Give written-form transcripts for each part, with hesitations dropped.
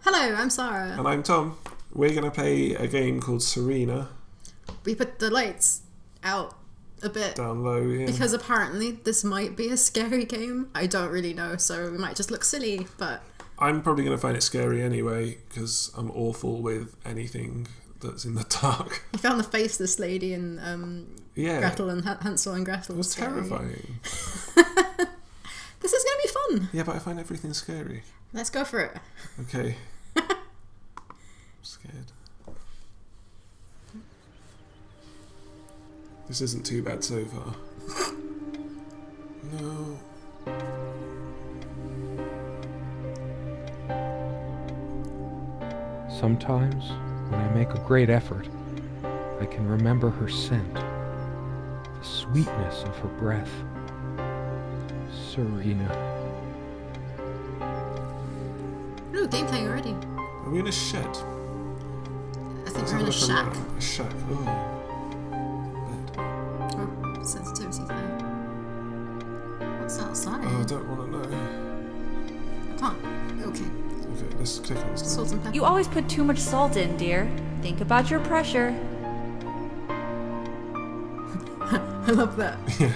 Hello, I'm Sarah. And I'm Tom. We're going to play a game called Serena. We put the lights out a bit Down low, yeah. because apparently this might be a scary game. I don't really know, so we might just look silly, but... I'm probably going to find it scary anyway, because I'm awful with anything that's in the dark. You found the faceless lady in Gretel and Hansel and Gretel. It was terrifying. This is going to be fun. Yeah, but I find everything scary. Let's go for it. Okay. I'm scared. This isn't too bad so far. No. Sometimes, when I make a great effort, I can remember her scent, the sweetness of her breath. Serena. Ooh, gameplay already. Are we in a shed? I think we're in a shack. A shack. Oh. Bed. Oh, sensitivity thing. What's outside? Oh, I don't want to know. I can't. Okay. Okay, let's click on stuff. Salt and pepper. You always put too much salt in, dear. Think about your pressure. I love that. Yeah.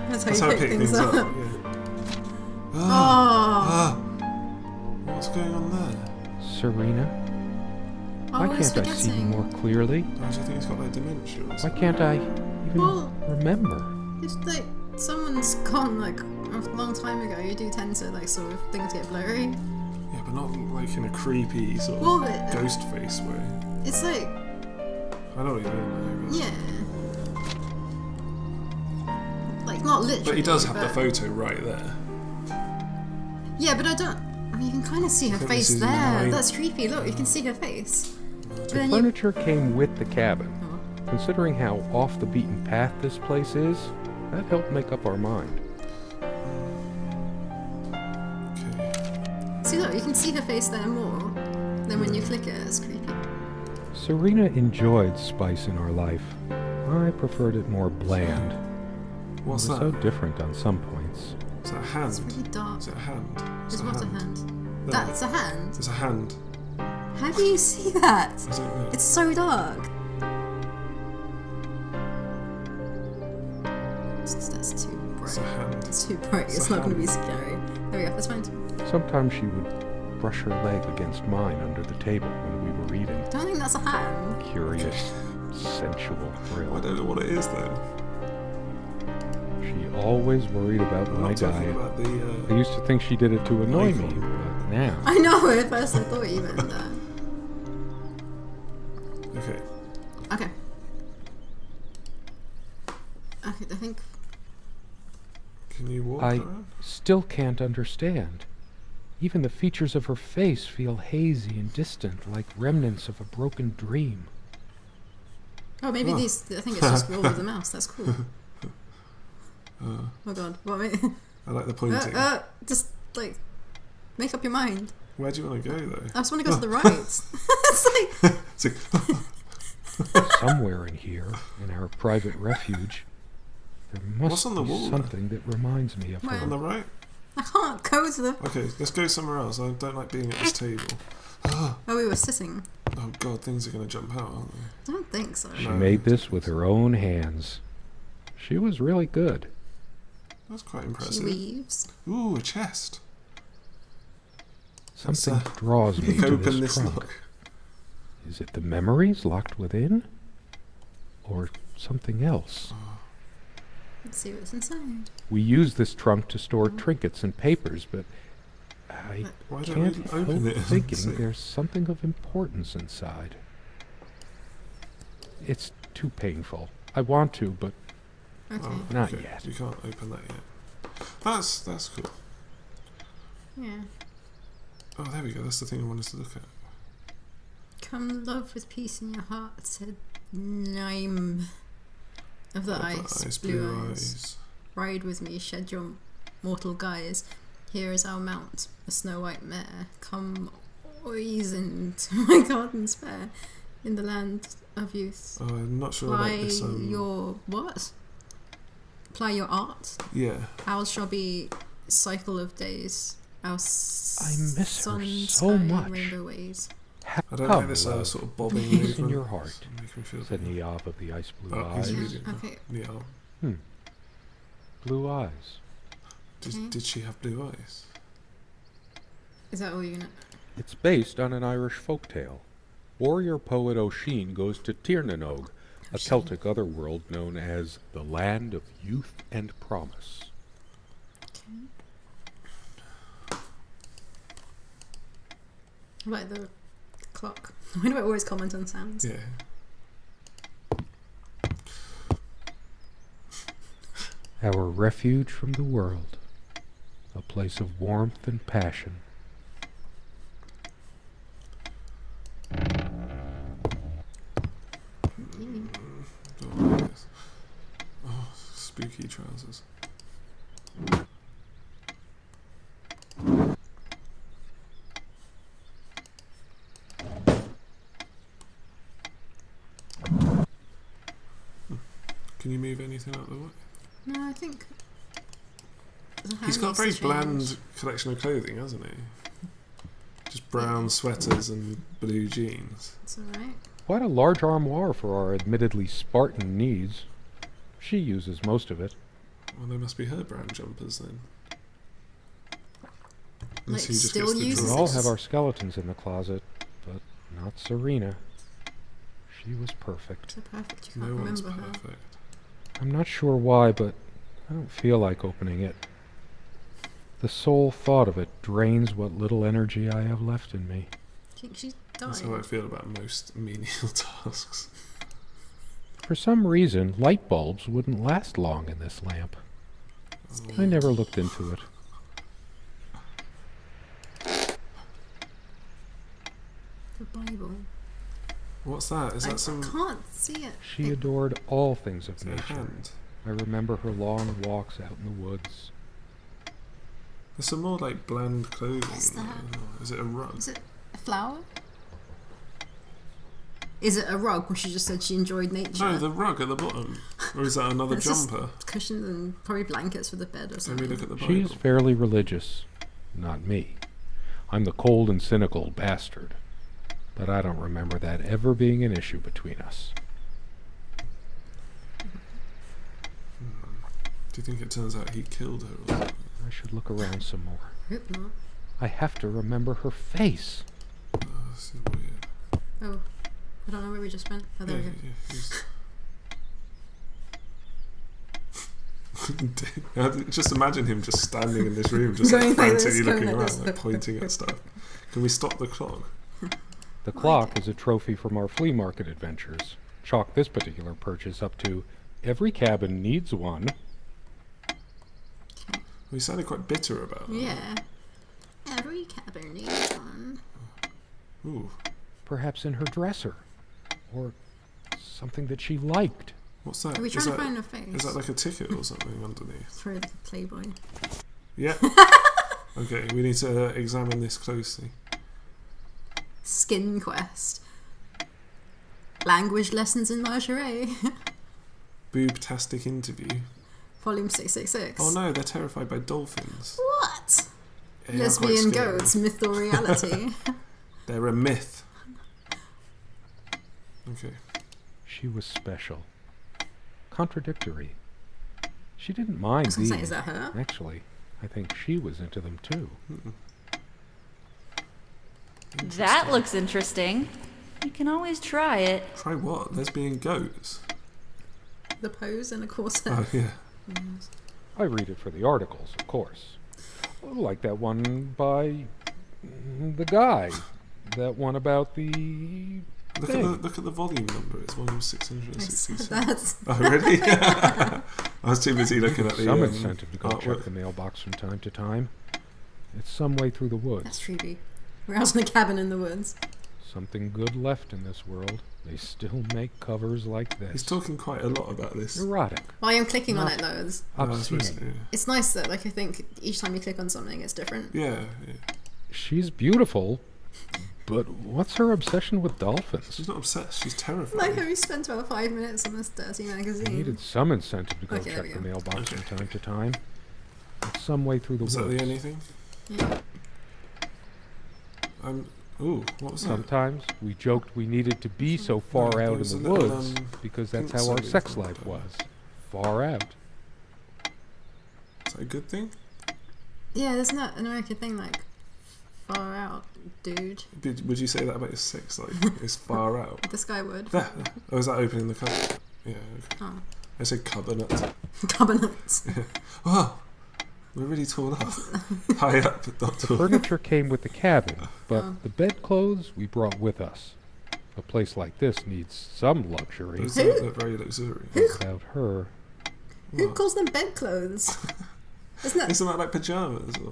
That's That's how how you I pick pick things up. Yeah. Oh. What's going on there? Serena? Oh, Why he's can't I see forgetting. more clearly? Why do you think he's got like dementia or Why something? can't I even Well- remember? If like someone's gone like a long time ago, you do tend to like sort of things get blurry. Yeah, but not like in a creepy sort of Well, but- ghost face way. It's like, I know what you mean. Though, yeah, like not literally. but he does have the but- photo right there. Yeah, but I don't. I mean, you can kind of see her think face this is there. mine. That's creepy. Look, you can see her face. But The then you. furniture came with the cabin. Oh. Considering how off the beaten path this place is, that helped make up our mind. Okay. See, look, you can see her face there more than when you click it. It's creepy. Serena enjoyed spice in our life. I preferred it more bland. What's It was that? so different on some points. Is that a hand? It's really dark. Is it a hand? Is what a hand? No. That's a hand. It's a hand. How do you see that? I don't know. It's so dark. That's too bright. It's a hand. It's too bright. It's a not going to be hand. scary. There we go. That's fine. Sometimes she would brush her leg against mine under the table when we were reading. Don't think that's a hand. Curious, sensual I thrill. don't know what it is though. She always worried about I'm my not talking diet. about I the. used to think she did it to annoy me, but now... I know. At first, I thought you meant that. Okay. Okay. Okay. I think. Can you walk I around? still can't understand. Even the features of her face feel hazy and distant, like remnants of a broken dream. Oh, maybe Oh. these. I think it's just roll with the mouse. That's cool. Oh god. What? I like the pointing. Just like make up your mind. Where do you want to go though? I just want to go to the right. It's like. It's like, Somewhere in here, in our private refuge, there must What's on the be wall there? something that reminds me of Where? on her. the right? I can't go to the. Okay, let's go somewhere else. I don't like being at this table. Oh, we were sitting. Oh god, things are going to jump out, aren't they? I don't think so. She No. made this with her own hands. She was really good. That's quite She impressive. weaves. Ooh, a chest. Something Let's, draws me to Open this this trunk. lock. Is it the memories locked within? Or something else? Let's see what's inside. We use this trunk to store trinkets and papers, but I Why don't can't we help open it and thinking see? there's something of importance inside. It's too painful. I want to, but Okay. Oh, Not okay. yet. You can't open that yet. That's cool. Yeah. Oh, there we go. That's the thing I wanted to look at. Come love with peace in your heart, said Naim of the ice, blue eyes. Ride with me, shed your mortal guise. Here is our mount, a snow white mare. Come oisen to my garden spare, in the land of youth. I'm not sure Ply about this. your what? Ply your art. Yeah. Ours shall be cycle of days. Our I miss her sun, so sky, much. Rainbow ways. I don't like this sort of bobbing Peace movement. in your heart, Make me feel said Niamh of the ice blue Oh, he's eyes. reading that. Okay. Yeah. Blue eyes. Did she have blue eyes? Is that all you're gonna... It's based on an Irish folktale. Warrior poet Oisin goes to Tirnanog, a Celtic otherworld known as the Land of Youth and Promise. Like the clock. Why do I always comment on sounds? Yeah. Our refuge from the world, a place of warmth and passion. Oh, spooky trousers. Can you move anything out of the way? No, I think... He's got a very bland collection of clothing, hasn't he? Just brown sweaters and blue jeans. It's alright. Quite a large armoire for our admittedly Spartan needs. She uses most of it. Well, they must be her brown jumpers then. Like, Unless he just still gets the uses We draw. all have our skeletons in the closet, but not Serena. She was perfect. So perfect, you can't No one's remember her. perfect. I'm not sure why, but I don't feel like opening it. The sole thought of it drains what little energy I have left in me. I think she's That's dying. how I feel about most menial tasks. For some reason, light bulbs wouldn't last long in this lamp. I never looked into it. The Bible. What's that? Is I that some can't see it. She adored all things of is it a nature. hand? I remember her long walks out in the woods. There's some more like bland clothing. What's in there. that? Is it a rug? Is it a flower? Is it a rug? Where she just said she enjoyed nature. No, the rug at the bottom. Or is that another It's just jumper? cushions and probably blankets for the bed or Let something. me look at the Bible. She's fairly religious. Not me. I'm the cold and cynical bastard. But I don't remember that ever being an issue between us. Do you think it turns out he killed her? Or something? I should look around some more. I hope not. I have to remember her face. Oh, this is weird. Oh, I don't know where we just went. Oh, there we go. Just imagine him just standing in this room, just Going like like this, frantically going looking like around, this. like pointing at stuff. Can we stop the clock? The clock is a trophy from our flea market adventures. Chalk this particular purchase up to every cabin needs one. We sounded quite bitter about that. Yeah. Every cabin needs one. Ooh, Perhaps in her dresser. Or something that she liked. what's that? Are we Is trying to that- find her face? Is that like a ticket or something underneath? Throw like a Playboy. Yeah. Okay, we need to examine this closely. Skin quest. Language lessons in lingerie. Boobtastic interview. Volume 666. Oh no, they're terrified by dolphins. What? They are quite Lesbian scary. goats, myth or reality? They're a myth. Okay. She was special. Contradictory. She didn't I mind was gonna these. say, is that her? Actually, I think she was into them too. That looks interesting. You can always try it. Try what? Lesbian goats? The pose in a corset. Oh yeah. Yes. I read it for the articles, of course. Like that one by the guy. That one about the Look at the volume number. It's volume I said 666. that. Oh really? I was too busy looking at the some incentive to go artwork. check the mailbox from time to time. It's some way through the woods. That's creepy. We're out in a cabin in the woods. Something good left in this world. They still make covers like this. He's talking quite a lot about this. Erotic. Well, I am clicking on No. it loads. Oh, that's Obscene. what- yeah. It's nice that, like, I think each time you click on something, it's different. Yeah, yeah. She's beautiful, but what's her obsession with dolphins? She's not obsessed. She's terrified. Like, have you spent about 5 minutes on this dirty I magazine? needed some incentive to go Okay, there check we the go. mailbox Okay. from time to time. It's some way through the Was that woods. the only thing? Yeah. Ooh, what was that? Sometimes we joked we needed to be so far out in the woods because that's how our sex life was. Far out. Is that a good thing? Yeah, there's not an American thing like far out, dude. Would you say that about your sex life? It's far out. The Sky would. There. Oh, is that opening the cupboard? Yeah, okay. Oh. I said cabinet. Cabinets. Yeah. Wow. We're really tall up. High up, but not The tall. furniture came with the cabin, but the bedclothes we brought with us. A place like this needs some luxury. Those look very luxurious. Without her, Who calls them bedclothes? Isn't that like pyjamas? Or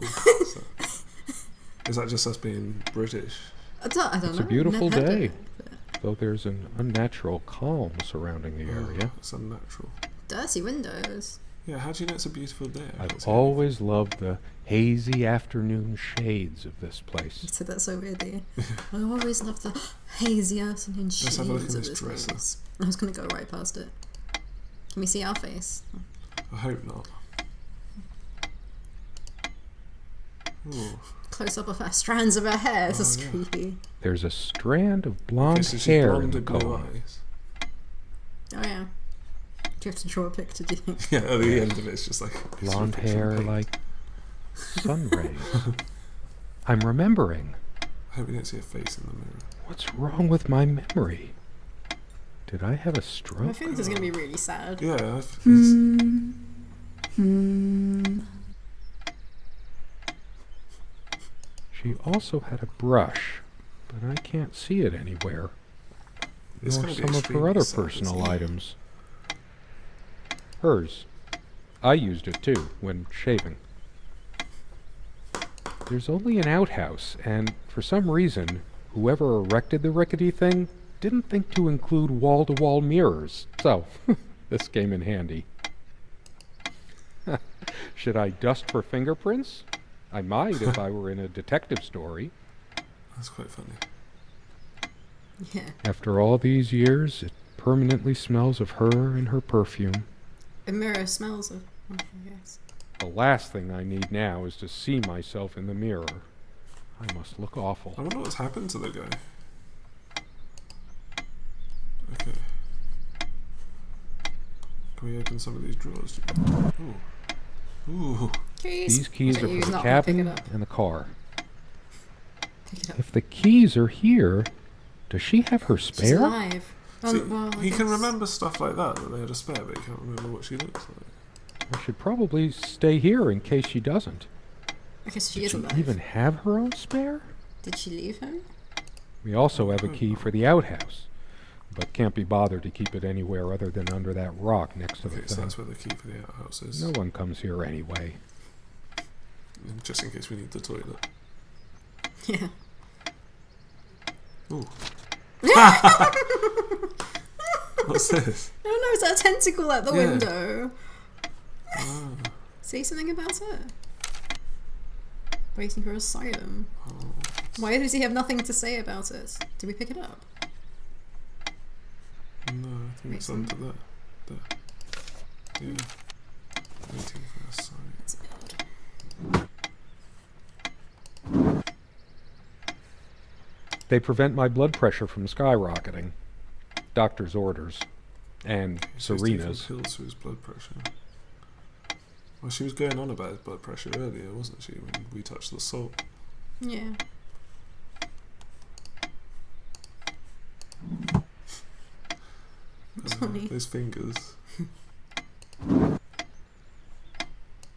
is that just us being British? I don't know. it's a beautiful Never heard day, of it. though there's an unnatural calm surrounding the area. It's unnatural. Dirty windows. Yeah, how do you know it's a beautiful day? I've always loved the hazy afternoon shades of this You place. said that so weirdly. I always love the hazy afternoon shades have a look at of this this dresser. place. I was going to go right past it. Can we see our face? I hope not. Ooh. Close up of her strands of her hair. This is yeah. creepy. There's a strand of blonde Okay, so she's hair blonde in the with blue comb. eyes. Oh yeah. Do you have to draw a picture, do you think? Yeah, at the end of it, it's just like Blonde hair paint. like sun rays. I'm remembering. I hope we don't see a face in the mirror. What's wrong with my memory? Did I have a I stroke? think this is going to be really sad. Yeah, She also had a brush, but I can't see it anywhere. It's Nor gonna be some of her extremely other sad, personal isn't it? items. Hers. I used it too, when shaving. There's only an outhouse, and for some reason, whoever erected the rickety thing didn't think to include wall-to-wall mirrors. So, this came in handy. Should I dust for fingerprints? I might if I were in a detective story. that's quite funny. Yeah. After all these years, it permanently smells of her and her perfume. A mirror smells of... I guess. The last thing I need now is to see myself in the mirror. I must look awful. I wonder what's happened to the guy. Okay. Can we open some of these drawers? Ooh. Ooh. Keys. These keys are He's for the not gonna pick cabin it up. and the car. Pick it up. If the keys are here, does she have her She's spare? alive. See, Well, I he can guess. remember stuff like that they had a spare, but he can't remember what she looks like. I should probably stay here in case she doesn't. Okay, so she Did is she alive. even have her own spare? Did she leave him? We also have a key for the outhouse, but can't be bothered to keep it anywhere other than under that rock next to the Okay, so thing. that's where the key for the outhouse is. No one comes here anyway. Just in case we need the toilet. Yeah. Ooh. What's this? I don't know, is that a tentacle at the Yeah. window? Ah, Say something about it. Waiting for asylum. oh. Why does he have nothing to say about it? Did we pick it up? No, I think it's under there. There. Yeah. Waiting for a sign. That's odd. They prevent my blood pressure from skyrocketing. Doctor's orders. And So he's taking Serena's. pills for his blood pressure. Well, she was going on about his blood pressure earlier, wasn't she, when we touched the salt? Yeah. Funny. Those fingers.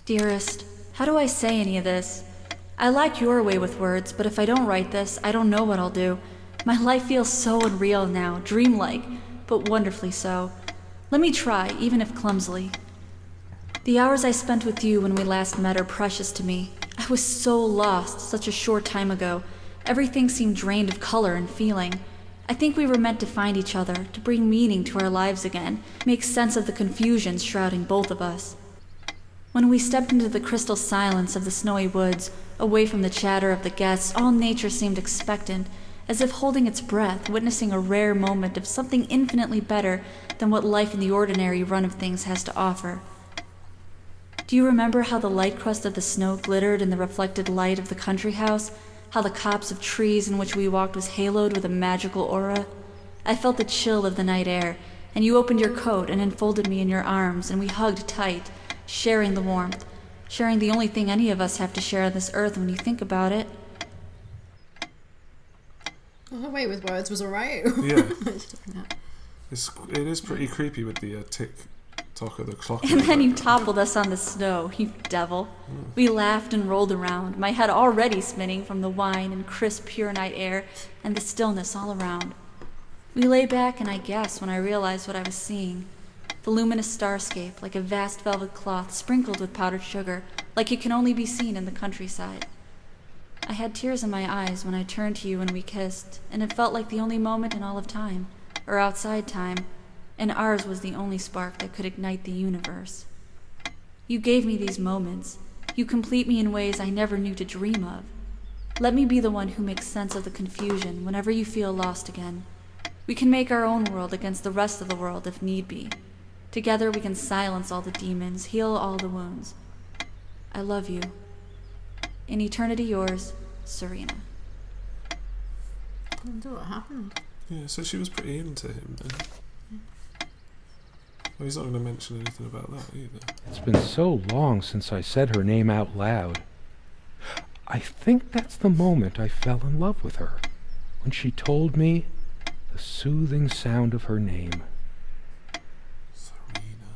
Dearest, how do I say any of this? I like your way with words, but if I don't write this, I don't know what I'll do. My life feels so unreal now, dreamlike, but wonderfully so. Let me try, even if clumsily. The hours I spent with you when we last met are precious to me. I was so lost such a short time ago. Everything seemed drained of color and feeling. I think we were meant to find each other, to bring meaning to our lives again, make sense of the confusion shrouding both of us. When we stepped into the crystal silence of the snowy woods, away from the chatter of the guests, all nature seemed expectant, as if holding its breath, witnessing a rare moment of something infinitely better than what life in the ordinary run of things has to offer. Do you remember how the light crust of the snow glittered in the reflected light of the country house, how the copse of trees in which we walked was haloed with a magical aura. I felt the chill of the night air, and you opened your coat and enfolded me in your arms, and we hugged tight, sharing the warmth, sharing the only thing any of us have to share on this earth when you think about it. Well, her way with words was alright. Yeah. It is pretty creepy with the tick-tock of the clock. And then you toppled us on the snow, you devil. We laughed and rolled around, my head already spinning from the wine and crisp, pure night air and the stillness all around. We lay back, and I gasped when I realized what I was seeing. The luminous starscape, like a vast velvet cloth sprinkled with powdered sugar, like it can only be seen in the countryside. I had tears in my eyes when I turned to you and we kissed, and it felt like the only moment in all of time, or outside time, and ours was the only spark that could ignite the universe. You gave me these moments. You complete me in ways I never knew to dream of. Let me be the one who makes sense of the confusion whenever you feel lost again. We can make our own world against the rest of the world if need be. Together we can silence all the demons, heal all the wounds. I love you. In eternity yours, Serena. I wonder what happened. Yeah, so she was pretty into him then. Well, he's not going to mention anything about that either. It's been so long since I said her name out loud. I think that's the moment I fell in love with her, when she told me the soothing sound of her name. Serena.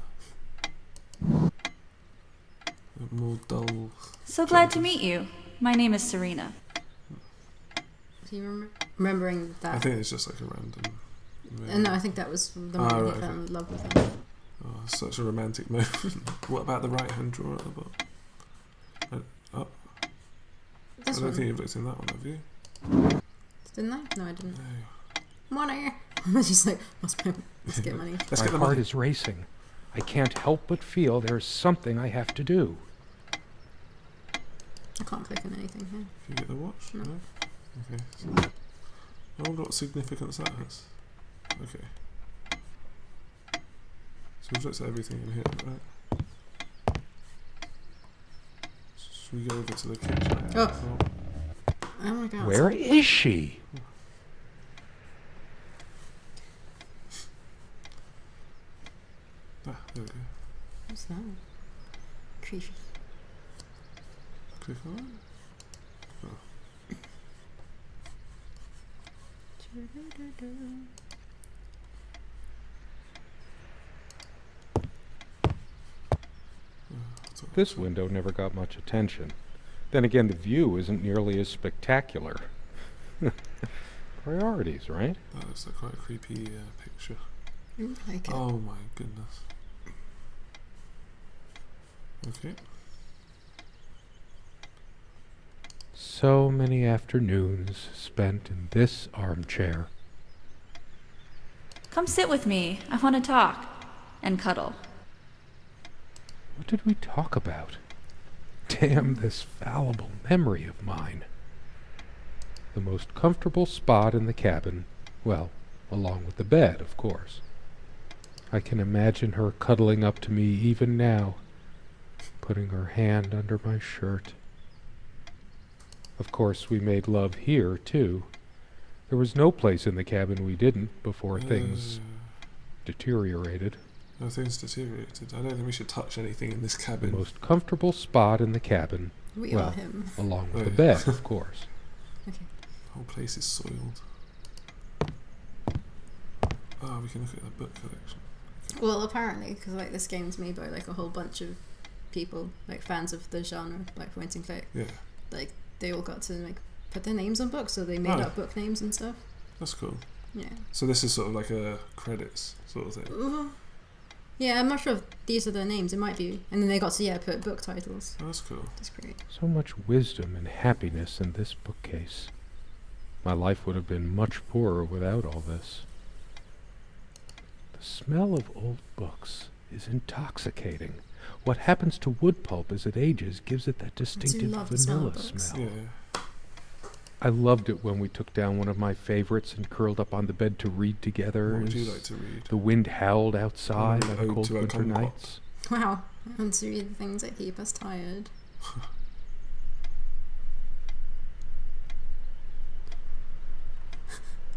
A more dull... So glad to meet you. My name is Serena. Do you remembering that? I think it's just like a random... No, I think that was the moment he fell in love with him. Oh, such a romantic moment. What about the right-hand drawer at the bottom? I don't think you've looked in that one, have you? Didn't I? No, I didn't. No. Money! I was just like, let's get money. My heart is racing. I can't help but feel there's something I have to do. I can't click on anything here. Can you get the watch? No. Okay. So, I wonder what significance that has. Okay. So we've looked at everything in here, right? Should we go over to the kitchen? Oh my god. Where is she? Ah, there we go. What's that? Creepy. Click on it. Oh. This window never got much attention. Then again, the view isn't nearly as spectacular. Priorities, right? That is quite a creepy picture. I like it. Oh my goodness. Okay. So many afternoons spent in this armchair. Come sit with me. I want to talk. And cuddle. What did we talk about? Damn this fallible memory of mine. The most comfortable spot in the cabin, well, along with the bed, of course. I can imagine her cuddling up to me even now, putting her hand under my shirt. Of course, we made love here, too. There was no place in the cabin we didn't before things deteriorated. No, things deteriorated. I don't think we should touch anything in this The cabin. most comfortable spot in the cabin, We well, are him. along with Oh, the yeah. bed, of course. Okay. The whole place is soiled. Oh, we can look at the book collection. Well, apparently, because like this game's made by like a whole bunch of people, like fans of the genre, like point and click. Yeah, Like they all got to like put their names on books, so they made up book names and stuff. that's cool. Yeah. So this is sort of like a credits sort of thing. Yeah, I'm not sure if these are their names. It might be, and then they got to put book titles. Oh, that's cool. That's great. So much wisdom and happiness in this bookcase. My life would have been much poorer without all this. The smell of old books is intoxicating. What happens to wood pulp as it ages gives it that distinctive love the smell of vanilla books. smell. Yeah. I loved it when we took down one of my favorites and curled up on the bed to read together. What would you as like to read? The wind howled outside on Ode cold to a winter Kumquat. nights. Wow. And to read the things that keep us tired.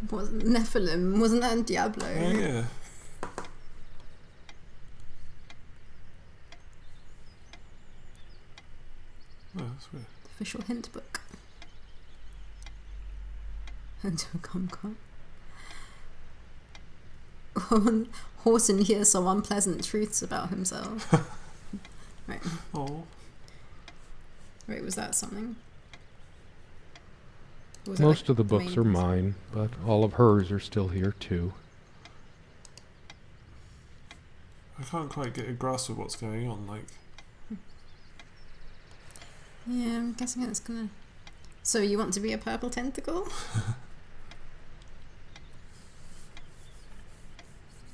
What, Nephilim? Wasn't that in Diablo? Oh, yeah. Oh, that's weird. Official hint book. Into a com. Horton hears some unpleasant truths about himself. Right. Oh. Wait, was that something? Most of the books are mine, but all of hers are still here too. I can't quite get a grasp of what's going on, like... Yeah, I'm guessing it's gonna... So you want to be a purple tentacle?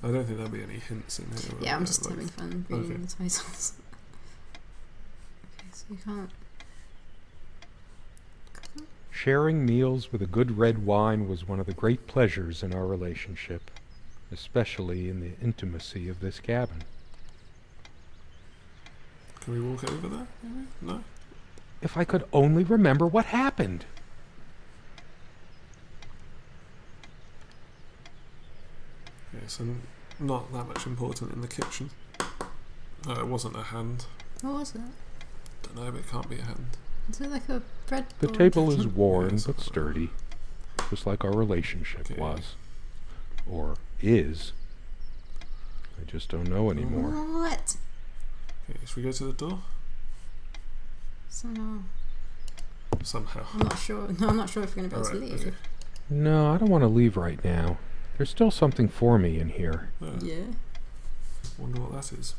I don't think there'll be any hints in here. Yeah, I'm just having fun reading the titles. Okay, so you can't... Sharing meals with a good red wine was one of the great pleasures in our relationship, especially in the intimacy of this cabin. Can we walk over there, maybe? No? If I could only remember what happened. Okay, so not that much important in the kitchen. Oh, it wasn't a hand. What was it? Don't know, but it can't be a hand. Is it like a bread The board? table is worn but sturdy, just like our relationship Okay. was. Or is. I just don't know anymore. What? Okay, should we go to the door? Somehow. Somehow. I'm not sure. No, I'm not sure if we're going to be able to Alright, leave. okay. No, I don't want to leave right now. There's still something for me in here. Oh, Yeah. wonder what that is.